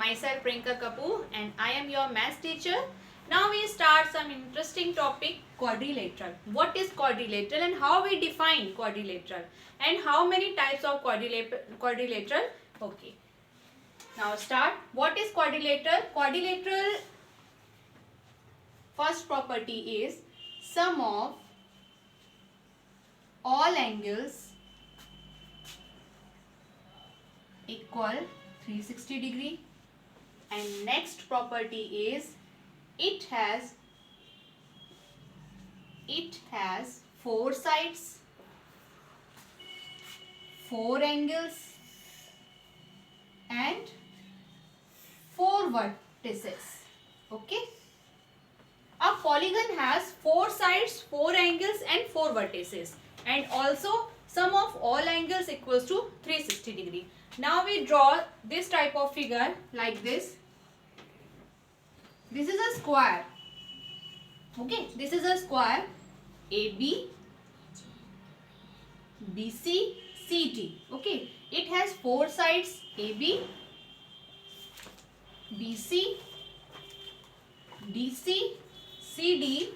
myself Priyanka Kapoor and I am your math teacher. Now we start some interesting topic, quadrilateral. What is quadrilateral and how we define quadrilateral and how many types of quadrilateral? Okay. Now start. What is quadrilateral? Quadrilateral first property is sum of all angles equal 360 degree, and next property is it has four sides, four angles and four vertices. Okay, a polygon has four sides, four angles and four vertices, and also sum of all angles equals to 360 degree. Now we draw this type of figure like this. This is a square. Okay, this is a square AB, BC, CD. Okay, it has four sides AB, BC, DC, CD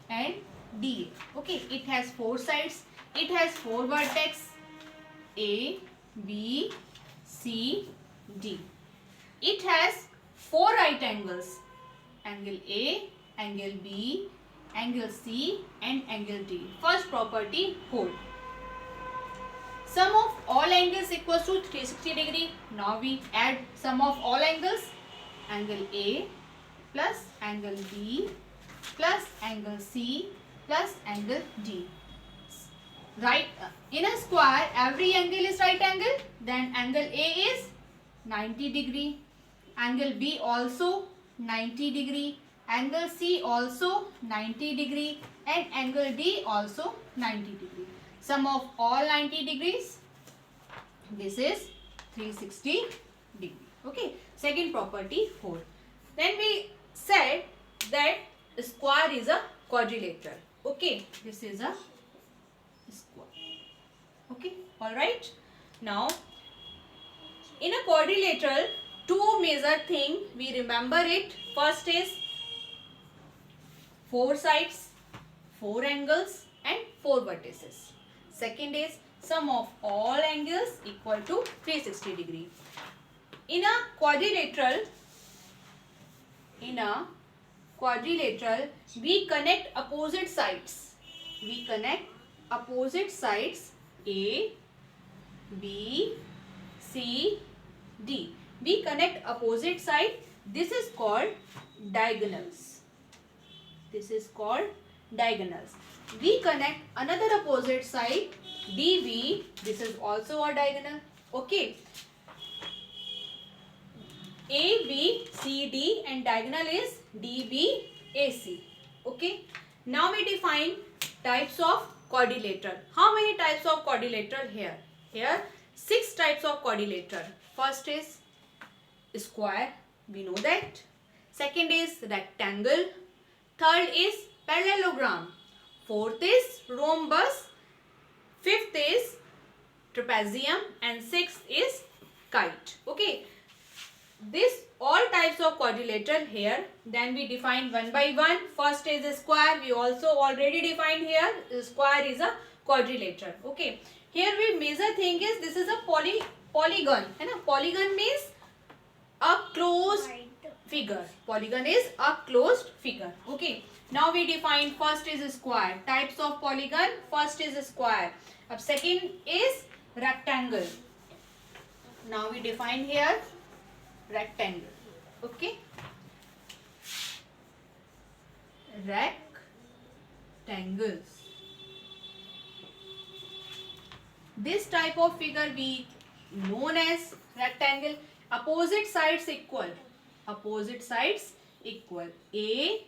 and DA. Okay, it has four sides. It has four vertex A, B, C, D. It has four right angles, angle A, angle B, angle C and angle D. First property, hold. Sum of all angles equals to 360 degree. Now we add sum of all angles, angle A plus angle B plus angle C plus angle D. Right, in a square every angle is right angle, then angle A is 90 degree, angle B also 90 degree, angle C also 90 degree and angle D also 90 degree. Sum of all 90 degrees, this is 360 degree. Okay, second property, 4. Then we said that square is a quadrilateral. Okay, this is a square. Okay, all right. Now in a quadrilateral, two major thing we remember it. First is four sides, four angles and four vertices. Second is sum of all angles equal to 360 degree. In a quadrilateral, we connect opposite sides. We connect opposite sides A, B, C, D. We connect opposite side. This is called diagonals. This is called diagonals. We connect another opposite side DB. This is also a diagonal. Okay. A, B, C, D and diagonal is DB, AC. Okay. Now we define types of quadrilateral. How many types of quadrilateral here? Here 6 types of quadrilateral. First is square. We know that. Second is rectangle. Third is parallelogram. Fourth is rhombus. Fifth is trapezium and sixth is kite. Okay. This all types of quadrilateral here. Then we define one by one. First is a square. We also already defined here. Square is a quadrilateral. Okay. Here we major thing is this is a polygon. And a polygon means a closed figure. Polygon is a closed figure. Okay. Now we define first is a square. Types of polygon. First is a square. Second is rectangle. Now we define here rectangle. Okay. Rectangles. This type of figure we known as rectangle. Opposite sides equal. Opposite sides equal. A,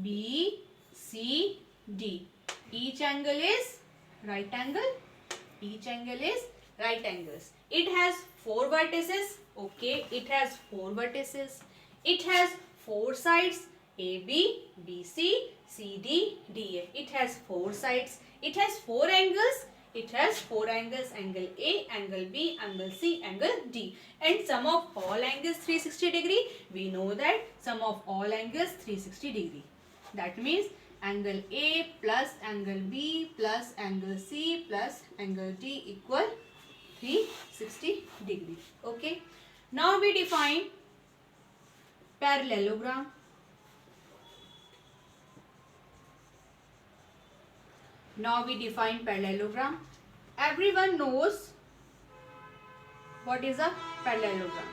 B, C, D. Each angle is right angle. Each angle is right angles. It has four vertices. Okay, it has four vertices. It has four sides AB, BC, CD, DA. It has four sides. It has four angles. it has 4 angles, angle A, angle B, angle C, angle D. And sum of all angles 360 degree. We know that sum of all angles 360 degree. That means angle A plus angle B plus angle C plus angle D equal 360 degree. Okay. Now we define parallelogram. Now we define parallelogram. Everyone knows what is a parallelogram.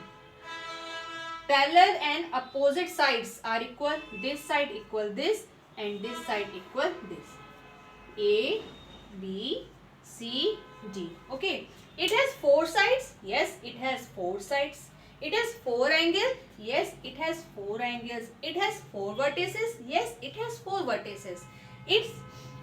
Parallel and opposite sides are equal. This side equal this and this side equal this. A, B, C, D. Okay. It has 4 sides. Yes, it has 4 sides. It has 4 angles. Yes, it has 4 angles. It has 4 vertices. Yes, it has 4 vertices. Its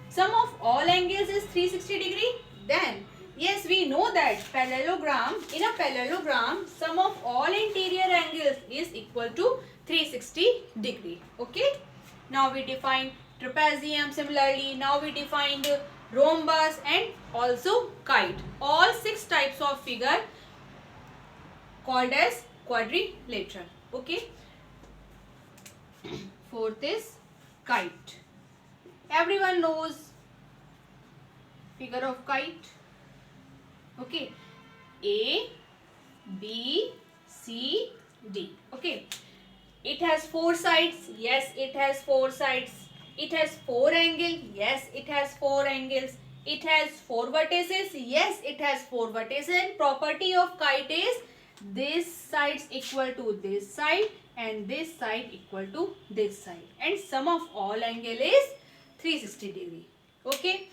sum of all angles is 360 degree. Then, yes, we know that parallelogram, in a parallelogram, sum of all interior angles is equal to 360 degree. Okay. Now we define trapezium. Similarly, now we defined rhombus and also kite. All 6 types of figure called as quadrilateral. Okay. Fourth is kite. Everyone knows figure of kite. Okay. A, B, C, D. Okay. It has 4 sides. Yes, it has 4 sides. It has 4 angles. Yes, it has 4 angles. It has 4 vertices. Yes, it has 4 vertices. And property of kite is this side equal to this side and this side equal to this side. And sum of all angle is 360 degree. Okay.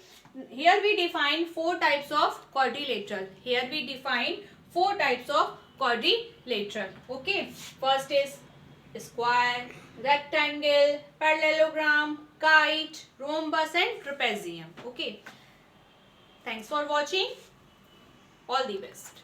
Here we define 4 types of quadrilateral. Here we define 4 types of quadrilateral. Okay. First is square, rectangle, parallelogram, kite, rhombus and trapezium. Okay. Thanks for watching. All the best.